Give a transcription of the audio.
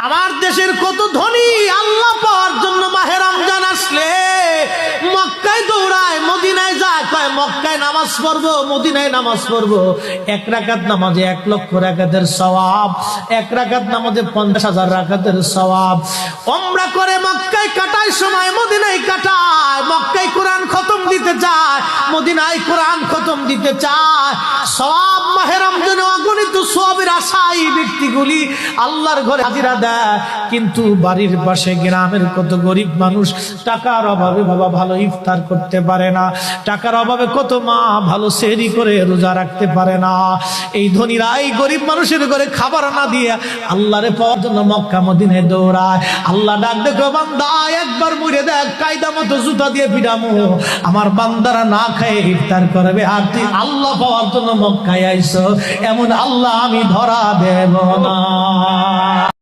আমার দেশের কত ধনী আল্লাহ পাওয়ার জন্য মাহে রমজান আসলে মক্কায় দৌড়ায়, মদিনায় যায়, কয় মক্কায় নামাজ পড়বো, মদিনায় নামাজ পড়বো। এক রাকাত নামাজে 1 লক্ষ রাকাতের সওয়াব, এক রাকাত নামাজে 50,000 রাকাতের সওয়াব। উমরা করে মক্কায় কাটায় সময় মদিনায় কাটায়, মক্কায় কোরআন খতম দিতে চায়, মদিনায় কোরআন খতম দিতে চায়। সওয়াব মাহে রমজানে অগণিত সওয়াবের আশায় ব্যক্তিগুলি আল্লাহর ঘরে হাজিরা দেয়, কিন্তু বাড়ির পাশে গ্রামের কত গরিব মানুষ টাকার অভাবে বাবা ভালো ইফতার করতে পারে না, টাকার অভাবে কত মা ভালো সেহরি করে রোজা রাখতে পারে না। এই ধনীরা এই গরিব মানুষের ঘরে খাবার না দিয়ে আল্লাহরে পাওয়ার জন্য মক্কা মদিনায় দৌড়ায়। আল্লাহ ডাক দেখো, বান্দা একবার মরে দেখ, কায়দা মতো জুতা দিয়ে পিটামো, আমার বান্দারা না খায় ইফতার করবে, আর তুই আল্লাহ পাওয়ার জন্য মক্কায় আইছো, এমন আল্লাহ আমি ধরা দেব না।